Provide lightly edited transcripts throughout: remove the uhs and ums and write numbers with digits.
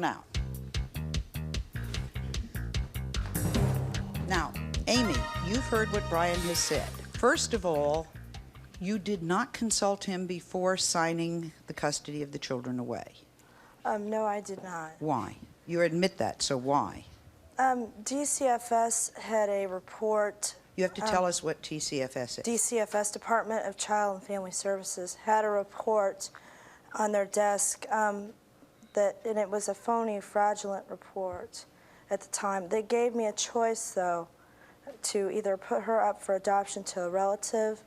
Out. Now, Amy, you've heard what Brian has said. First of all, you did not consult him before signing the custody of the children away. No, I did not. Why? You admit that, so why? DCFS had a report. You have to tell us what TCFS is. DCFS, Department of Child and Family Services, had a report on their desk and it was a phony, fraudulent report at the time. They gave me a choice, though, to either put her up for adoption to a relative.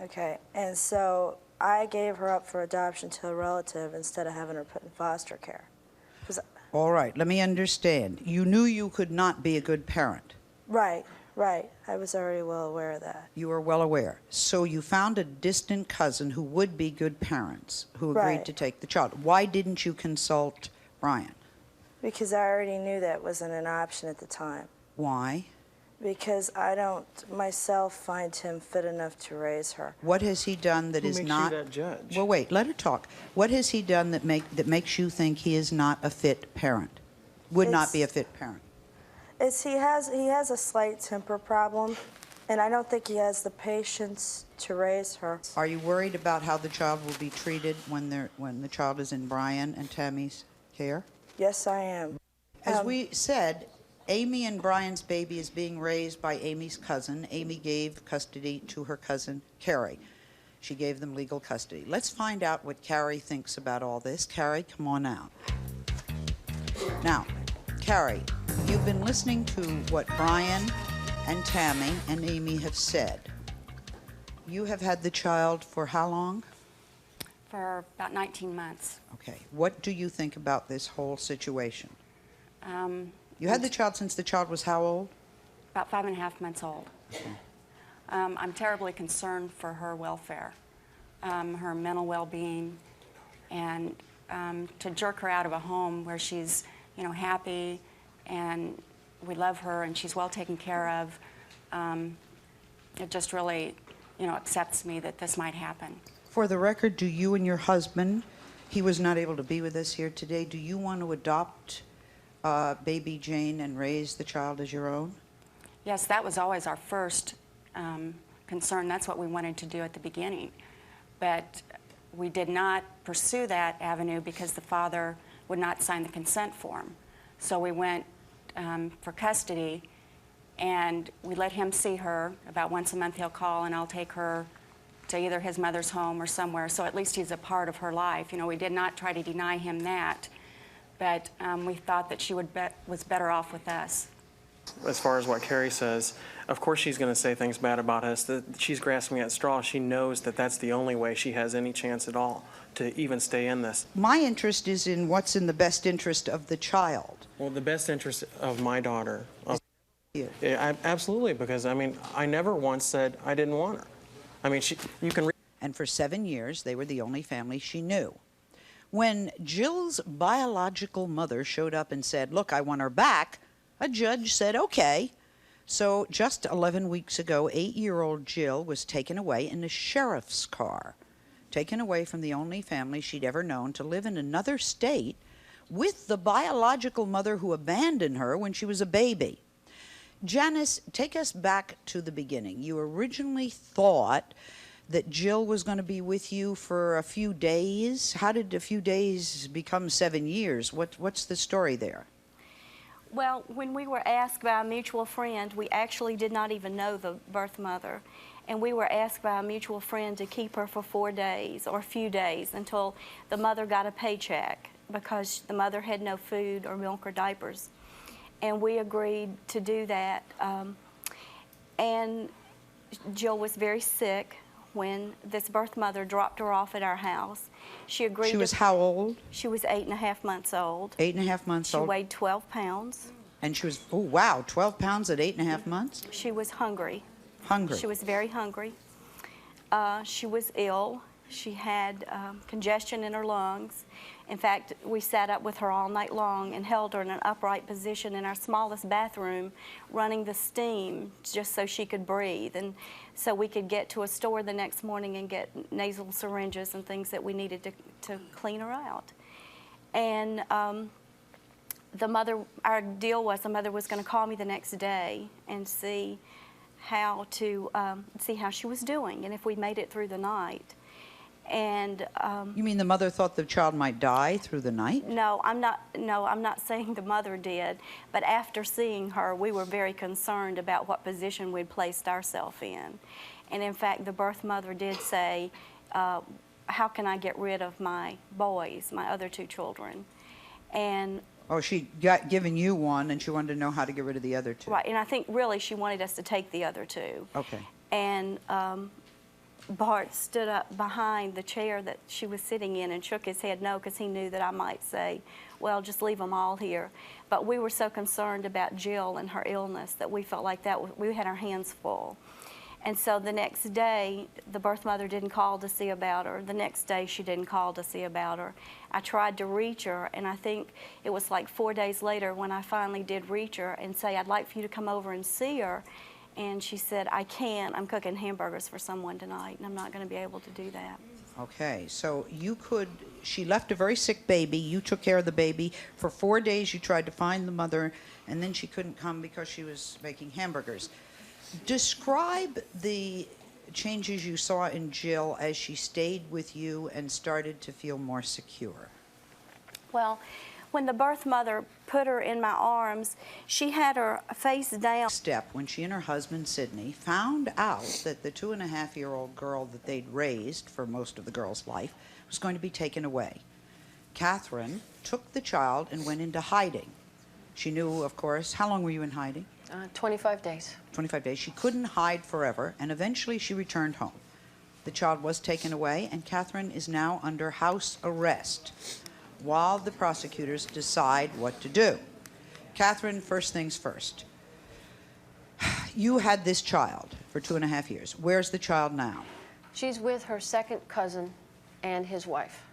Okay, and so I gave her up for adoption to a relative instead of having her put in foster care. All right, let me understand. You knew you could not be a good parent. Right, right. I was already well aware of that. You were well aware. So you found a distant cousin who would be good parents, who agreed to take the child. Why didn't you consult Brian? Because I already knew that wasn't an option at the time. Why? Because I don't myself find him fit enough to raise her. What has he done that Who is makes not... you that judge? Well, wait, let her talk. What has he done that makes you think he is not a fit parent? Would not be a fit parent? He has a slight temper problem, and I don't think he has the patience to raise her. Are you worried about how the child will be treated when the child is in Brian and Tammy's care? Yes, I am. As we said, Amy and Brian's baby is being raised by Amy's cousin. Amy gave custody to her cousin, Carrie. She gave them legal custody. Let's find out what Carrie thinks about all this. Carrie, come on out. Now, Carrie, you've been listening to what Brian and Tammy and Amy have said. You have had the child for how long? For about 19 months. Okay. What do you think about this whole situation? You had the child since the child was how old? About 5.5 months old. Okay. I'm terribly concerned for her welfare, her mental well-being, and to jerk her out of a home where she's, happy and we love her and she's well taken care of. It just really, upsets me that this might happen. For the record, do you and your husband, he was not able to be with us here today, do you want to adopt baby Jane and raise the child as your own? Yes, that was always our first concern. That's what we wanted to do at the beginning. But we did not pursue that avenue because the father would not sign the consent form. So we went for custody, and we let him see her. About once a month he'll call, and I'll take her to either his mother's home or somewhere, so at least he's a part of her life. We did not try to deny him that, but we thought that she was better off with us. As far as what Carrie says, of course she's going to say things bad about us. That she's grasping at straws. She knows that that's the only way she has any chance at all to even stay in this. My interest is in what's in the best interest of the child. Well, the best interest of my daughter. Yeah, absolutely, because, I never once said I didn't want her. You can... And for 7 years, they were the only family she knew. When Jill's biological mother showed up and said, look, I want her back, a judge said, okay. So just 11 weeks ago, 8-year-old Jill was taken away in a sheriff's car, taken away from the only family she'd ever known to live in another state with the biological mother who abandoned her when she was a baby. Janice, take us back to the beginning. You originally thought that Jill was going to be with you for a few days. How did a few days become 7 years? What's the story there? Well, when we were asked by a mutual friend, we actually did not even know the birth mother. And we were asked by a mutual friend to keep her for 4 days or a few days until the mother got a paycheck because the mother had no food or milk or diapers. And we agreed to do that. And Jill was very sick when this birth mother dropped her off at our house. She agreed. She was how old? She was 8.5 months old. 8.5 months old. She weighed 12 pounds. And she was, oh wow, 12 pounds at 8.5 months? She was hungry. Hungry. She was very hungry. She was ill. She had congestion in her lungs. In fact, we sat up with her all night long and held her in an upright position in our smallest bathroom, running the steam just so she could breathe. And so we could get to a store the next morning and get nasal syringes and things that we needed to clean her out. And our deal was the mother was going to call me the next day and see how she was doing and if we made it through the night. And You mean the mother thought the child might die through the night? no, I'm not saying the mother did, but after seeing her, we were very concerned about what position we'd placed ourselves in. And in fact, the birth mother did say, how can I get rid of my boys, my other 2 children? And Oh, she got given you one, and she wanted to know how to get rid of the other 2. right, and I think really she wanted us to take the other 2. Okay. And Bart stood up behind the chair that she was sitting in and shook his head no, because he knew that I might say, well, just leave them all here. But we were so concerned about Jill and her illness that we felt like we had our hands full. And so the next day, the birth mother didn't call to see about her. The next day, she didn't call to see about her. I tried to reach her, and I think it was like 4 days later when I finally did reach her and say, I'd like for you to come over and see her. And she said, I can't. I'm cooking hamburgers for someone tonight, and I'm not going to be able to do that. Okay, so she left a very sick baby. You took care of the baby. For 4 days, you tried to find the mother, and then she couldn't come because she was making hamburgers. Describe the changes you saw in Jill as she stayed with you and started to feel more secure. Well, when the birth mother put her in my arms, she had her face down. Step when she and her husband Sidney found out that the 2.5-year-old girl that they'd raised for most of the girl's life was going to be taken away. Katherine took the child and went into hiding. She knew, of course, how long were you in hiding? 25 days. 25 days. She couldn't hide forever, and eventually she returned home. The child was taken away, and Katherine is now under house arrest while the prosecutors decide what to do. Katherine, first things first. You had this child for 2.5 years. Where's the child now? She's with her second cousin and his wife.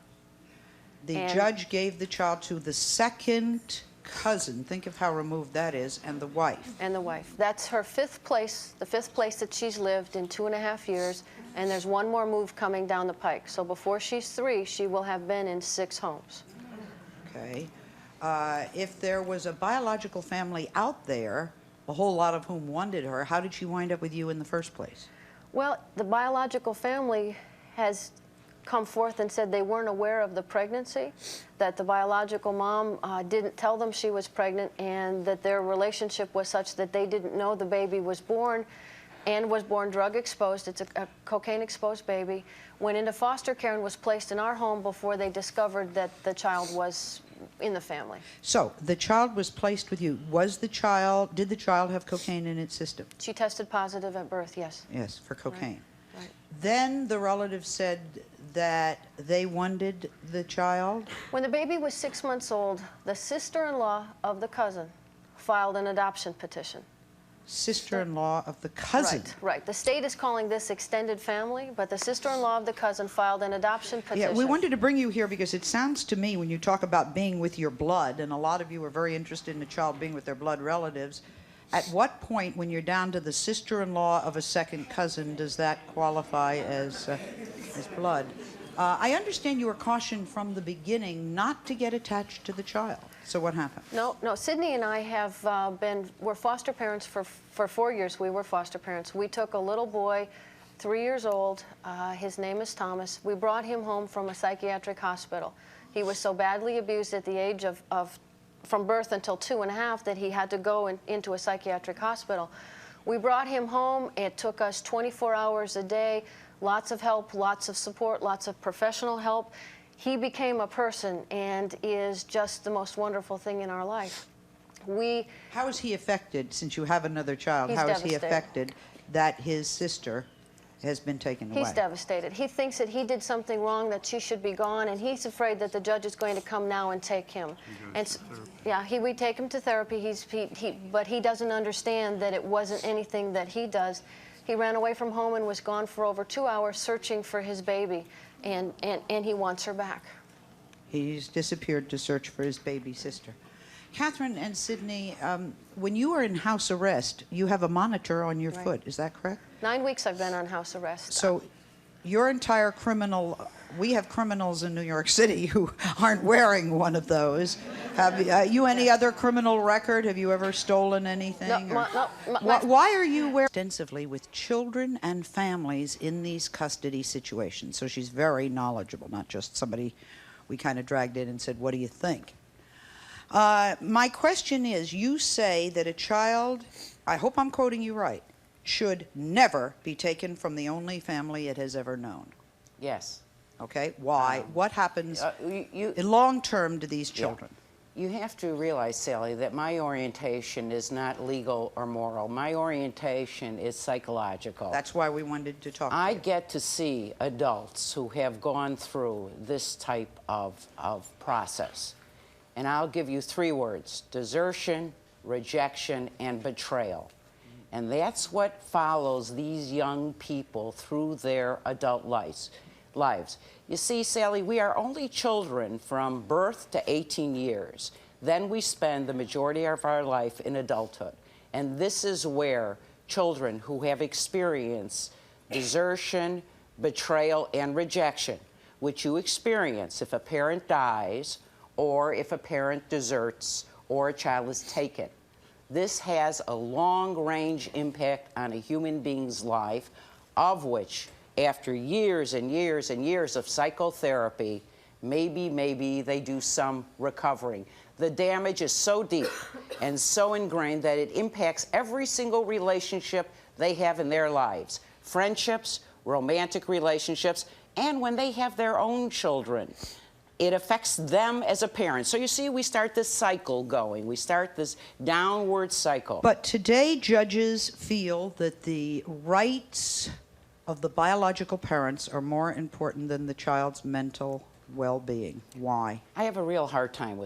The judge gave the child to the second cousin. Think of how removed that is, and the wife. And the wife. That's her 5th place, the 5th place that she's lived in 2.5 years, and there's one more move coming down the pike. So before she's 3, she will have been in 6 homes. Okay. If there was a biological family out there, a whole lot of whom wanted her, how did she wind up with you in the first place? Well, the biological family has come forth and said they weren't aware of the pregnancy, that the biological mom didn't tell them she was pregnant, and that their relationship was such that they didn't know the baby was born and was born drug exposed. It's a cocaine exposed baby. Went into foster care and was placed in our home before they discovered that the child was in the family. So the child was placed with you. Did the child have cocaine in its system? She tested positive at birth, yes. Yes, for cocaine. Right. Then the relatives said that they wanted the child. When the baby was 6 months old, the sister-in-law of the cousin filed an adoption petition. Sister-in-law of the cousin. Right. The state is calling this extended family, but the sister-in-law of the cousin filed an adoption petition. Yeah, we wanted to bring you here because it sounds to me when you talk about being with your blood, and a lot of you are very interested in a child being with their blood relatives, at what point when you're down to the sister-in-law of a second cousin does that qualify as blood? I understand you were cautioned from the beginning not to get attached to the child. So what happened? No, Sidney and I have we're foster parents for 4 years. We were foster parents. We took a little boy, 3 years old. His name is Thomas. We brought him home from a psychiatric hospital. He was so badly abused at the age of from birth until 2.5 that he had to go into a psychiatric hospital. We brought him home. It took us 24 hours a day, lots of help, lots of support, lots of professional help. He became a person and is just the most wonderful thing in our life. How is he affected, since you have another child, He's how is he devastated. affected that his sister has been taken away? He's devastated. He thinks that he did something wrong, that she should be gone, and he's afraid that the judge is going to come now and take him. And we take him to therapy, but he doesn't understand that it wasn't anything that he does. He ran away from home and was gone for over 2 hours searching for his baby, and he wants her back. He's disappeared to search for his baby sister. Katherine and Sidney, when you are in house arrest, you have a monitor on your foot, is that correct? 9 weeks I've been on house arrest. So your entire criminal, we have criminals in New York City who aren't wearing one of those. Have you any other criminal record? Have you ever stolen anything? Why are you wearing extensively with children and families in these custody situations? So she's very knowledgeable, not just somebody we kind of dragged in and said, what do you think? My question is, you say that a child, I hope I'm quoting you right, should never be taken from the only family it has ever known. Yes. Okay, why? What happens in long term to these children? You have to realize, Sally, that my orientation is not legal or moral. My orientation is psychological. That's why we wanted to talk to I you. get to see adults who have gone through this type of process. And I'll give you 3 words: desertion, rejection, and betrayal. And that's what follows these young people through their adult lives. You see, Sally, we are only children from birth to 18 years. Then we spend the majority of our life in adulthood. And this is where children who have experienced desertion, betrayal, and rejection, which you experience if a parent dies or if a parent deserts or a child is taken. This has a long-range impact on a human being's life, of which, after years and years and years of psychotherapy, maybe they do some recovering. The damage is so deep and so ingrained that it impacts every single relationship they have in their lives. Friendships, romantic relationships, and when they have their own children. It affects them as a parent. So you see, we start this cycle going. We start this downward cycle. But today, judges feel that the rights of the biological parents are more important than the child's mental well-being. Why? I have a real hard time with